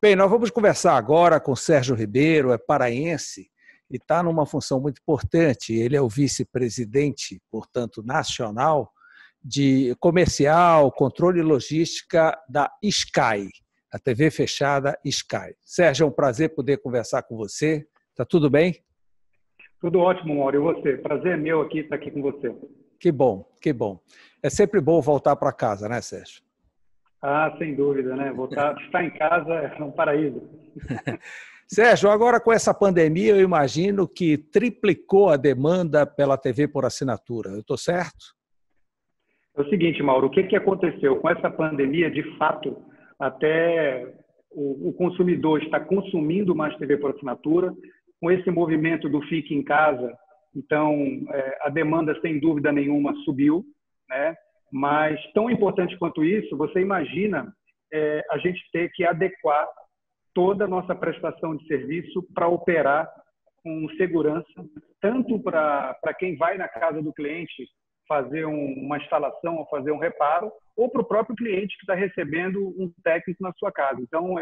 Bem, nós vamos conversar agora com o Sérgio Ribeiro, é paraense e está numa função muito importante. Ele é o vice-presidente, portanto, nacional de comercial, controle e logística da Sky, a TV fechada Sky. Sérgio, é um prazer poder conversar com você. Está tudo bem? Tudo ótimo, Mauro. E você? Prazer é meu estar aqui com você. Que bom, que bom. É sempre bom voltar para casa, né, Sérgio? Ah, sem dúvida, né? Estar em casa é um paraíso. Sérgio, agora com essa pandemia, eu imagino que triplicou a demanda pela TV por assinatura. Eu estou certo? É o seguinte, Mauro, o que aconteceu? Com essa pandemia, de fato, até o consumidor está consumindo mais TV por assinatura. Com esse movimento do Fique em Casa, então, a demanda, sem dúvida nenhuma, subiu, né? Mas, tão importante quanto isso, você imagina a gente ter que adequar toda a nossa prestação de serviço para operar com segurança, tanto para quem vai na casa do cliente fazer uma instalação ou fazer um reparo, ou para o próprio cliente que está recebendo um técnico na sua casa. Então,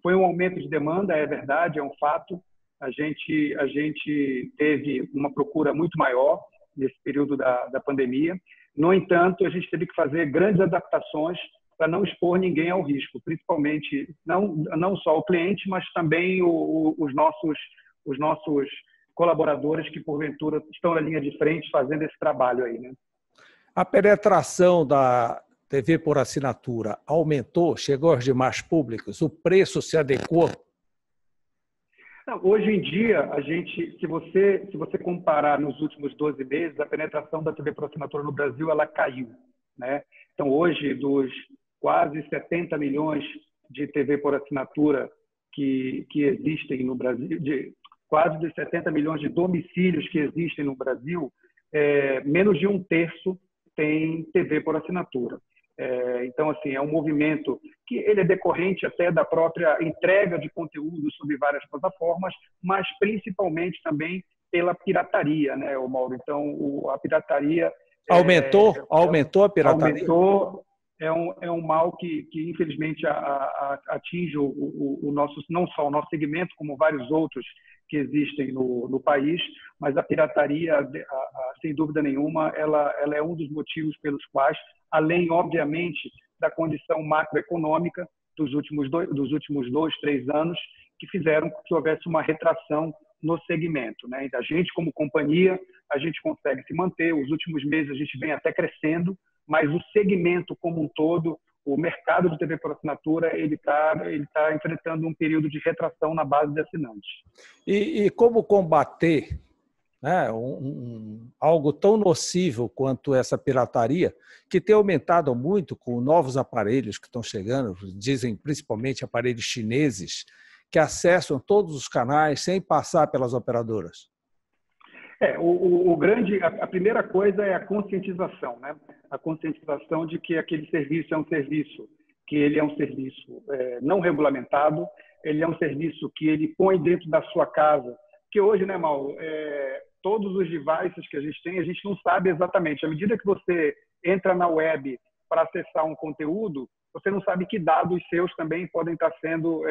foi um aumento de demanda, é verdade, é um fato. A gente teve uma procura muito maior nesse período da pandemia. No entanto, a gente teve que fazer grandes adaptações para não expor ninguém ao risco, principalmente não só o cliente, mas também os nossos colaboradores que, porventura, estão na linha de frente fazendo esse trabalho aí, né? A penetração da TV por assinatura aumentou, chegou aos demais públicos, o preço se adequou? Hoje em dia, se você comparar nos últimos 12 meses, a penetração da TV por assinatura no Brasil ela caiu, né? Então, hoje, dos quase 70 milhões de TV por assinatura que existem no Brasil, quase dos 70 milhões de domicílios que existem no Brasil, menos de um terço tem TV por assinatura. Então, assim, é um movimento que ele é decorrente até da própria entrega de conteúdo sobre várias plataformas, mas principalmente também pela pirataria, né, Mauro? Então, a pirataria... Aumentou a pirataria? Aumentou. É um mal que infelizmente, atinge o nosso, não só o nosso segmento, como vários outros que existem no país, mas a pirataria, sem dúvida nenhuma, ela é um dos motivos pelos quais, além, obviamente, da condição macroeconômica dos últimos 2, 3 anos, que fizeram que houvesse uma retração no segmento, né? A gente, como companhia, a gente consegue se manter. Os últimos meses a gente vem até crescendo, mas o segmento como um todo, o mercado de TV por assinatura, ele tá enfrentando um período de retração na base de assinantes. E como combater, né, algo tão nocivo quanto essa pirataria, que tem aumentado muito com novos aparelhos que estão chegando, dizem principalmente aparelhos chineses, que acessam todos os canais sem passar pelas operadoras? A primeira coisa é a conscientização, né? A conscientização de que aquele serviço é um serviço não regulamentado, ele é um serviço que ele põe dentro da sua casa, que hoje, né, Mauro, todos os devices que a gente não sabe exatamente. À medida que você entra na web para acessar um conteúdo, você não sabe que dados seus também podem estar sendo,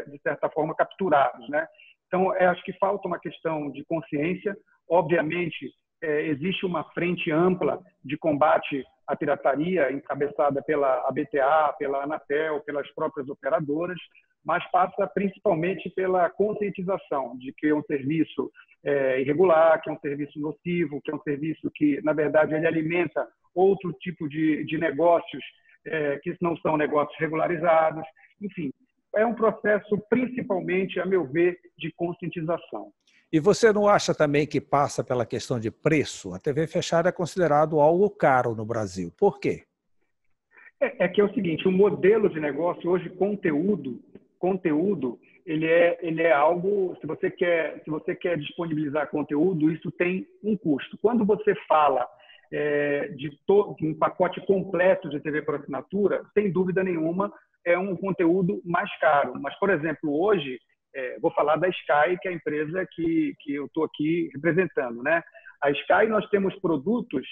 de certa forma, capturados, né? Então, acho que falta uma questão de consciência. Obviamente, existe uma frente ampla de combate à pirataria, encabeçada pela ABTA, pela Anatel, pelas próprias operadoras, mas passa principalmente pela conscientização de que é um serviço irregular, que é um serviço nocivo, que é um serviço que, na verdade, ele alimenta outro tipo de negócios que não são negócios regularizados. Enfim, é um processo, principalmente, a meu ver, de conscientização. E você não acha também que passa pela questão de preço? A TV fechada é considerado algo caro no Brasil. Por quê? Que é o seguinte, o modelo de negócio hoje, conteúdo, ele é algo, se você quer disponibilizar conteúdo, isso tem um custo. Quando você fala de um pacote completo de TV por assinatura, sem dúvida nenhuma, é um conteúdo mais caro. Mas, por exemplo, hoje, vou falar da Sky, que é a empresa que eu estou aqui representando, né? A Sky, nós temos produtos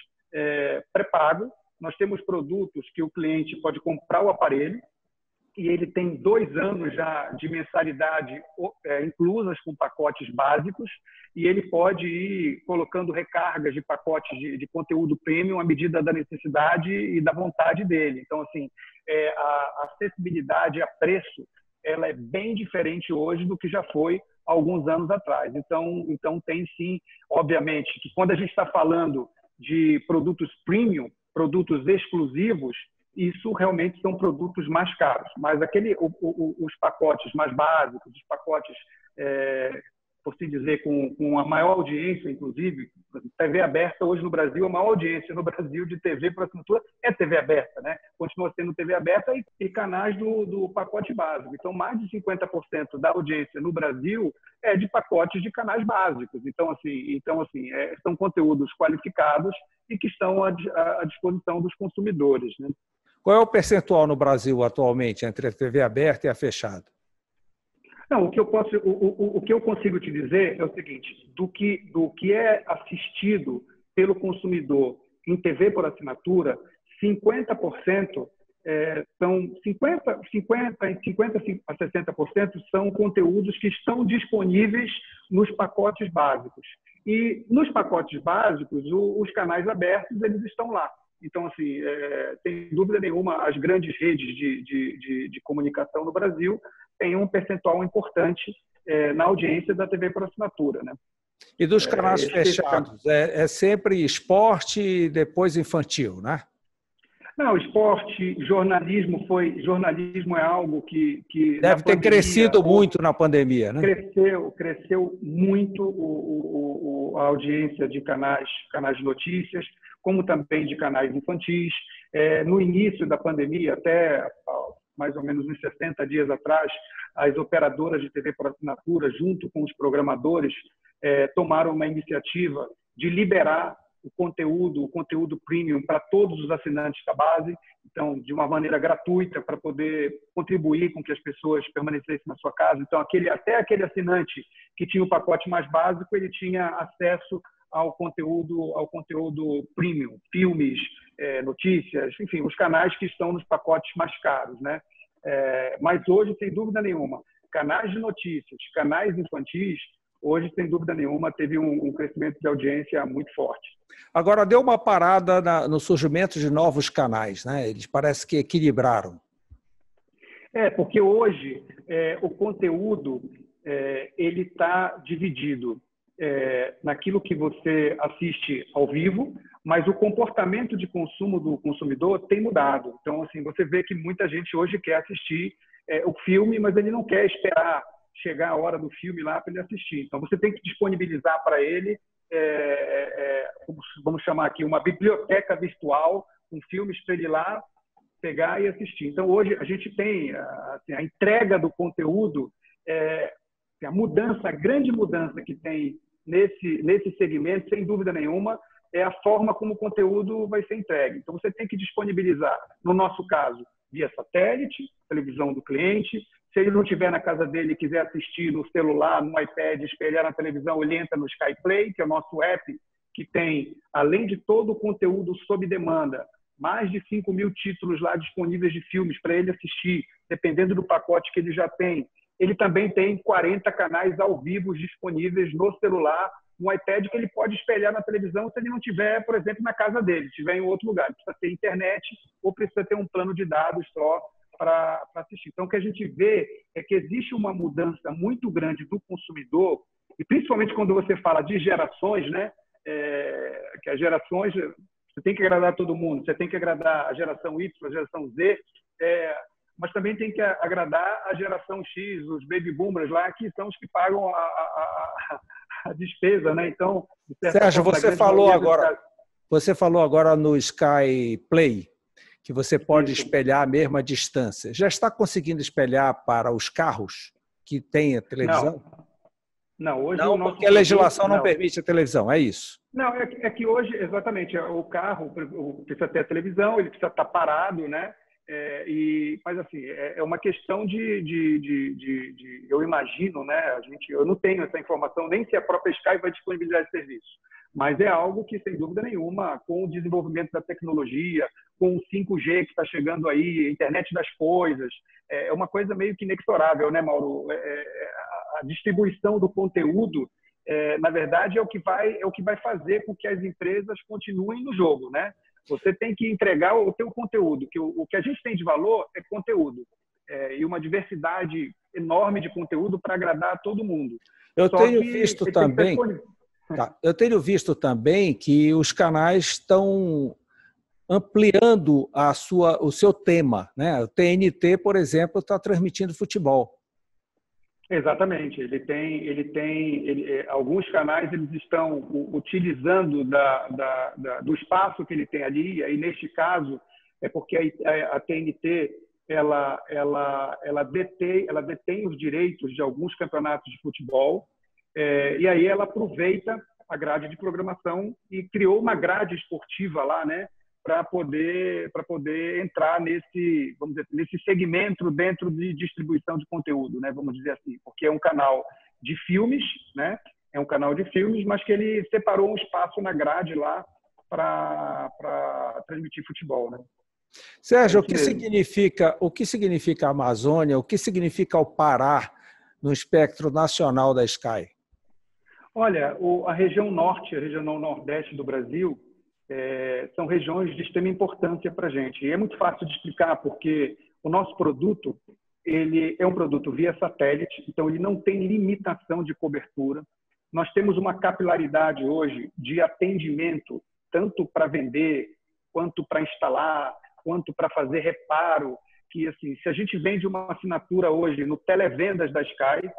pré-pagos, nós temos produtos que o cliente pode comprar o aparelho, e ele tem 2 anos já de mensalidade inclusas com pacotes básicos, e ele pode ir colocando recargas de pacotes de conteúdo premium à medida da necessidade e da vontade dele. Então, assim, a acessibilidade a preço ela é bem diferente hoje do que já foi há alguns anos atrás. Então tem sim, obviamente, que quando a gente está falando de produtos premium, produtos exclusivos, isso realmente são produtos mais caros. Mas os pacotes mais básicos, os pacotes, por assim dizer, com a maior audiência, inclusive, TV aberta hoje no Brasil, a maior audiência no Brasil de TV por assinatura é TV aberta, né? Continua sendo TV aberta e canais do pacote básico. Então, mais de 50% da audiência no Brasil é de pacotes de canais básicos. Então, assim, são conteúdos qualificados e que estão à disposição dos consumidores, né? Qual é o percentual no Brasil atualmente entre a TV aberta e a fechada? Não, o que eu consigo te dizer é o seguinte: do que é assistido pelo consumidor em TV por assinatura, 50% são 50 a 60% são conteúdos que estão disponíveis nos pacotes básicos. E nos pacotes básicos, os canais abertos eles estão lá. Então, assim, sem dúvida nenhuma, as grandes redes de comunicação no Brasil têm um percentual importante na audiência da TV por assinatura, né? E dos canais fechados? É sempre esporte e depois infantil, né? Não, esporte, jornalismo é algo que deve ter crescido muito na pandemia, né? Cresceu muito a audiência de canais de notícias, como também de canais infantis. No início da pandemia, até mais ou menos uns 60 dias atrás, as operadoras de TV por assinatura, junto com os programadores, tomaram uma iniciativa de liberar o conteúdo premium para todos os assinantes da base, então, de uma maneira gratuita, para poder contribuir com que as pessoas permanecessem na sua casa. Então, até aquele assinante que tinha o pacote mais básico, ele tinha acesso ao conteúdo premium, filmes, notícias, enfim, os canais que estão nos pacotes mais caros, né? Mas hoje, sem dúvida nenhuma, canais de notícias, canais infantis, hoje, sem dúvida nenhuma, teve um crescimento de audiência muito forte. Agora, deu uma parada no surgimento de novos canais, né? Eles parece que equilibraram. Porque hoje o conteúdo ele está dividido naquilo que você assiste ao vivo, mas o comportamento de consumo do consumidor tem mudado. Então, assim, você vê que muita gente hoje quer assistir o filme, mas ele não quer esperar chegar a hora do filme lá para ele assistir. Então, você tem que disponibilizar para ele, vamos chamar aqui, uma biblioteca virtual, com filmes para ele lá pegar e assistir. Então, hoje, a gente tem assim, a entrega do conteúdo, a grande mudança que tem nesse segmento, sem dúvida nenhuma, é a forma como o conteúdo vai ser entregue. Então, você tem que disponibilizar, no nosso caso, via satélite, televisão do cliente. Se ele não estiver na casa dele e quiser assistir no celular, no iPad, espelhar na televisão, ele entra no Sky Play, que é o nosso app, que tem, além de todo o conteúdo sob demanda, mais de 5.000 títulos lá disponíveis de filmes para ele assistir, dependendo do pacote que ele já tem. Ele também tem 40 canais ao vivo disponíveis no celular, no iPad, que ele pode espelhar na televisão se ele não estiver, por exemplo, na casa dele, estiver em outro lugar. Ele precisa ter internet ou precisa ter um plano de dados só para assistir. Então, o que a gente vê é que existe uma mudança muito grande do consumidor, e principalmente quando você fala de gerações, né? Que as gerações, você tem que agradar todo mundo, você tem que agradar a geração Y, a geração Z, mas também tem que agradar a geração X, os baby boomers lá, que são os que pagam a despesa, né? Então, Sérgio, você falou agora no Sky Play que você pode espelhar a mesma distância. Já está conseguindo espelhar para os carros que têm a televisão? Não, hoje não, porque a legislação não permite a televisão, é isso? Não, é que hoje, exatamente, o carro precisa ter a televisão, ele precisa estar parado, né? Mas assim, é uma questão eu imagino, né? Eu não tenho essa informação, nem se a própria Sky vai disponibilizar esse serviço, mas é algo que, sem dúvida nenhuma, com o desenvolvimento da tecnologia, com o 5G que está chegando aí, a internet das coisas, é uma coisa meio que inexorável, né, Mauro? A distribuição do conteúdo, na verdade, é o que vai fazer com que as empresas continuem no jogo, né? Você tem que entregar o teu conteúdo, que o que a gente tem de valor é conteúdo, e uma diversidade enorme de conteúdo para agradar a todo mundo. Eu tenho visto também, eu tenho visto também que os canais estão ampliando o seu tema, né? O TNT, por exemplo, está transmitindo futebol. Exatamente. Alguns canais eles estão utilizando do espaço que ele tem ali. E aí, neste caso, é porque a TNT ela detém os direitos de alguns campeonatos de futebol, e aí ela aproveita a grade de programação e criou uma grade esportiva lá, né? Para poder entrar vamos dizer, nesse segmento dentro de distribuição de conteúdo, né? Vamos dizer assim, porque é um canal de filmes, né? É um canal de filmes, mas que ele separou um espaço na grade lá para transmitir futebol, né? Sérgio, o que significa a Amazônia? O que significa o Pará no espectro nacional da Sky? Olha, a região norte, a região nordeste do Brasil, são regiões de extrema importância para a gente. E é muito fácil de explicar, porque o nosso produto ele é um produto via satélite, então ele não tem limitação de cobertura. Nós temos uma capilaridade hoje de atendimento, tanto para vender, quanto para instalar, quanto para fazer reparo, que assim, se a gente vende uma assinatura hoje no televendas da Sky,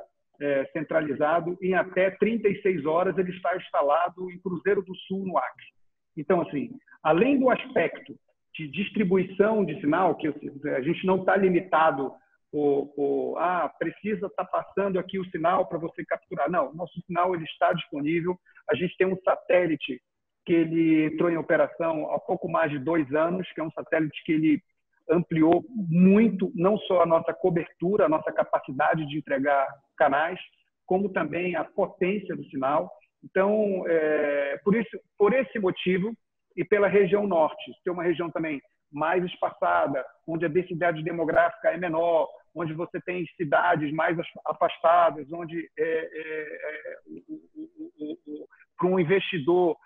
centralizado, em até 36 horas ele está instalado em Cruzeiro do Sul, no Acre. Então, assim, além do aspecto de distribuição de sinal, que a gente não está limitado precisa estar passando aqui o sinal para você capturar. Não, nosso sinal ele está disponível. A gente tem um satélite que ele entrou em operação há pouco mais de 2 anos, que é um satélite que ele ampliou muito, não só a nossa cobertura, a nossa capacidade de entregar canais, como também a potência do sinal. Então, por esse motivo, e pela região norte, ser uma região também mais espaçada, onde a densidade demográfica é menor, onde você tem cidades mais afastadas, onde para um investidor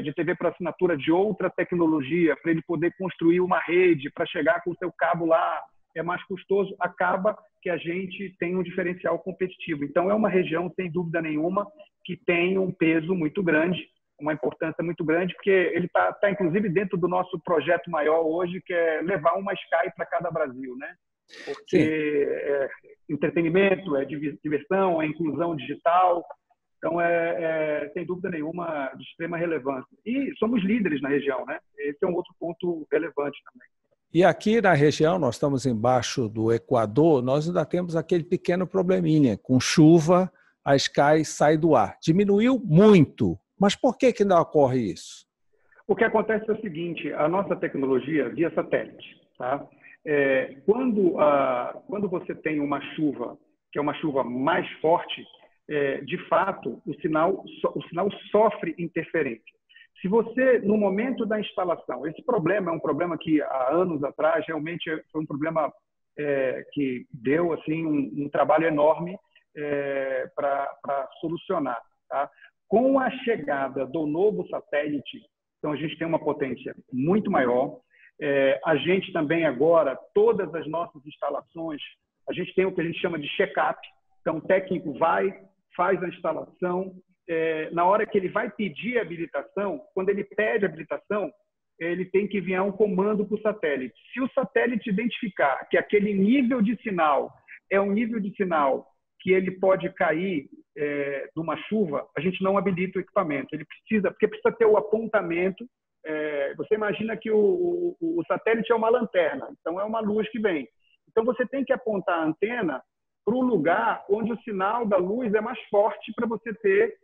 de TV por assinatura de outra tecnologia, para ele poder construir uma rede, para chegar com o seu cabo lá, é mais custoso, acaba que a gente tem um diferencial competitivo. Então, é uma região, sem dúvida nenhuma, que tem um peso muito grande, uma importância muito grande, porque ele está inclusive dentro do nosso projeto maior hoje, que é levar uma Sky para cada Brasil, né? Porque entretenimento, diversão, inclusão digital. Então, sem dúvida nenhuma, de extrema relevância. E somos líderes na região, né? Esse é um outro ponto relevante também. E aqui na região, nós estamos embaixo do Equador, nós ainda temos aquele pequeno probleminha. Com chuva, a Sky sai do ar. Diminuiu muito. Mas por que não ocorre isso? O que acontece é o seguinte, a nossa tecnologia via satélite, tá? Quando você tem uma chuva, que é uma chuva mais forte, de fato, o sinal sofre interferência. Se você, no momento da instalação, esse problema é um problema que há anos atrás realmente foi um problema que deu assim um trabalho enorme para solucionar, tá? Com a chegada do novo satélite, então a gente tem uma potência muito maior. A gente também agora, todas as nossas instalações, a gente tem o que a gente chama de check-up. Então o técnico faz a instalação. Na hora que ele vai pedir a habilitação, quando ele pede a habilitação, ele tem que enviar um comando para o satélite. Se o satélite identificar que aquele nível de sinal é um nível de sinal que ele pode cair numa chuva, a gente não habilita o equipamento. Porque precisa ter o apontamento. Você imagina que o satélite é uma lanterna, então é uma luz que vem. Então você tem que apontar a antena para o lugar onde o sinal da luz é mais forte, para você ter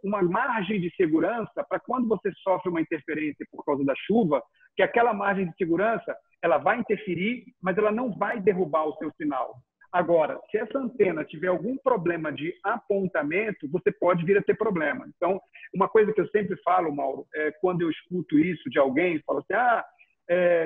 uma margem de segurança para quando você sofre uma interferência por causa da chuva, que aquela margem de segurança ela vai interferir, mas ela não vai derrubar o seu sinal. Agora, se essa antena tiver algum problema de apontamento, você pode vir a ter problema. Então, uma coisa que eu sempre falo, Mauro, quando eu escuto isso de alguém, fala assim,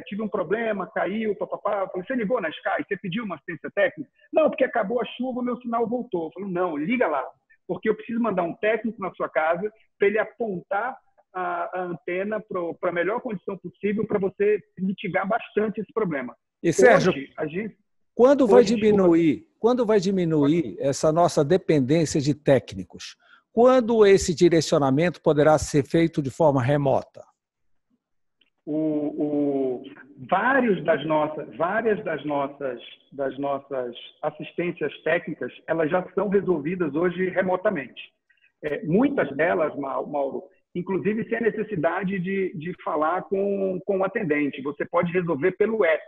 tive um problema, caiu, papapá. Eu falei, você ligou na Sky? Você pediu uma assistência técnica? Não, porque acabou a chuva, o meu sinal voltou. Eu falei, não, liga lá, porque eu preciso mandar um técnico na sua casa para ele apontar a antena para a melhor condição possível para você mitigar bastante esse problema. E, Sérgio, hoje, quando vai diminuir essa nossa dependência de técnicos? Quando esse direcionamento poderá ser feito de forma remota? Várias das nossas assistências técnicas, elas já são resolvidas hoje remotamente. Muitas delas, Mauro, inclusive sem a necessidade de falar com o atendente, você pode resolver pelo app.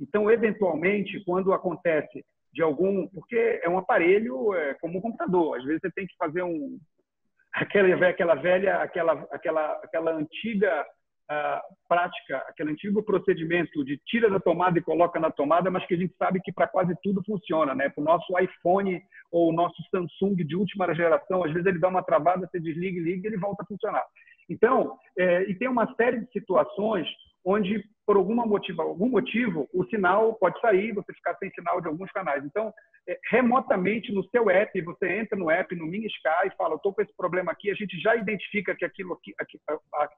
Então, eventualmente, quando acontece de algum... Porque é um aparelho como um computador. Às vezes você tem que fazer aquela antiga prática, aquele antigo procedimento de tira da tomada e coloca na tomada, mas que a gente sabe que para quase tudo funciona, né? Para o nosso iPhone ou o nosso Samsung de última geração, às vezes ele dá uma travada, você desliga e liga e ele volta a funcionar. Então, e tem uma série de situações onde, por algum motivo, o sinal pode sair, você ficar sem sinal de alguns canais. Então, remotamente no seu app, você entra no app, no Minha Sky, e fala, estou com esse problema aqui, a gente já identifica que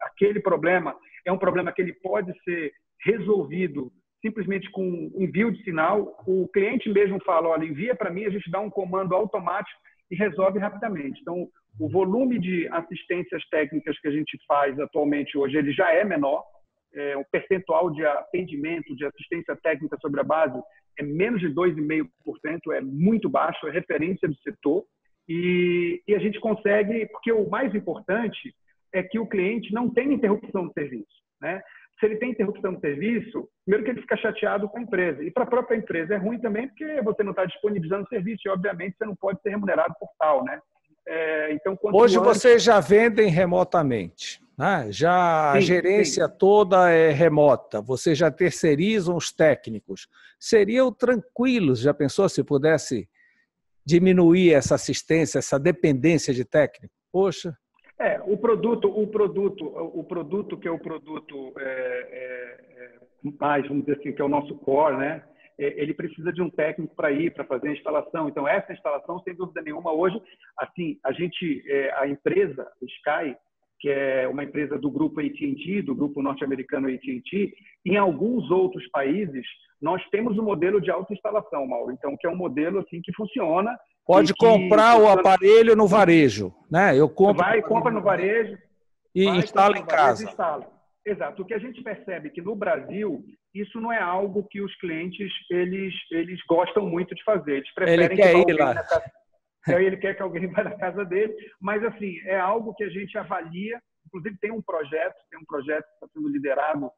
aquele problema é um problema que ele pode ser resolvido simplesmente com envio de sinal. O cliente mesmo fala, olha, envia para mim, a gente dá um comando automático e resolve rapidamente. Então, o volume de assistências técnicas que a gente faz atualmente hoje, ele já é menor. O percentual de atendimento, de assistência técnica sobre a base é menos de 2,5%, é muito baixo, é referência do setor. E a gente consegue, porque o mais importante é que o cliente não tenha interrupção de serviço, né? Se ele tem interrupção de serviço, primeiro que ele fica chateado com a empresa. E para a própria empresa é ruim também, porque você não está disponibilizando o serviço e, obviamente, você não pode ser remunerado por tal, né? Então, hoje vocês já vendem remotamente, né? Já a gerência toda é remota, vocês já terceirizam os técnicos. Seriam tranquilos, já pensou se pudesse diminuir essa assistência, essa dependência de técnico? Poxa. O produto que é o produto mais, vamos dizer assim, que é o nosso core, né? Ele precisa de um técnico para fazer a instalação. Então, essa instalação, sem dúvida nenhuma, hoje, assim, a empresa Sky, que é uma empresa do grupo AT&T, do grupo norte-americano AT&T, em alguns outros países, nós temos um modelo de autoinstalação, Mauro. Então, que é um modelo assim que funciona. Pode comprar o aparelho no varejo, né? Eu compro. Compra no varejo e instala em casa. Exato. O que a gente percebe é que no Brasil isso não é algo que os clientes eles gostam muito de fazer. Eles preferem ele quer que alguém vá na casa dele, mas assim é algo que a gente avalia. Inclusive tem um projeto que está sendo liderado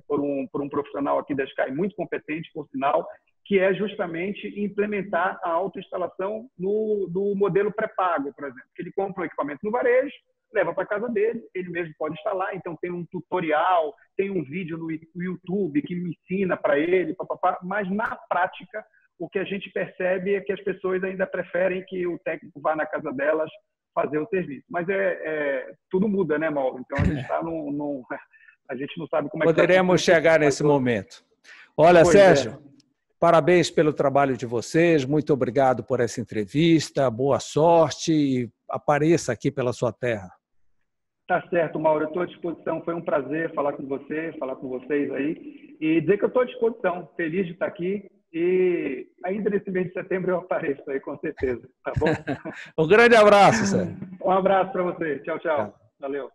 por um profissional aqui da Sky muito competente, por sinal, que é justamente implementar a autoinstalação no modelo pré-pago, por exemplo. Ele compra o equipamento no varejo, leva para a casa dele, ele mesmo pode instalar, então tem um tutorial, tem um vídeo no YouTube que me ensina para ele, mas na prática o que a gente percebe é que as pessoas ainda preferem que o técnico vá na casa delas fazer o serviço. Mas tudo muda, né, Mauro? Então a gente está a gente não sabe como é que poderemos chegar nesse momento. Olha, Sérgio, parabéns pelo trabalho de vocês, muito obrigado por essa entrevista, boa sorte e apareça aqui pela sua terra. Tá certo, Mauro, eu estou à disposição, foi um prazer falar com você, falar com vocês aí e dizer que eu estou à disposição, feliz de estar aqui e ainda nesse mês de setembro eu apareço aí, com certeza, tá bom? Um grande abraço, Sérgio. Um abraço para você, tchau, tchau, valeu.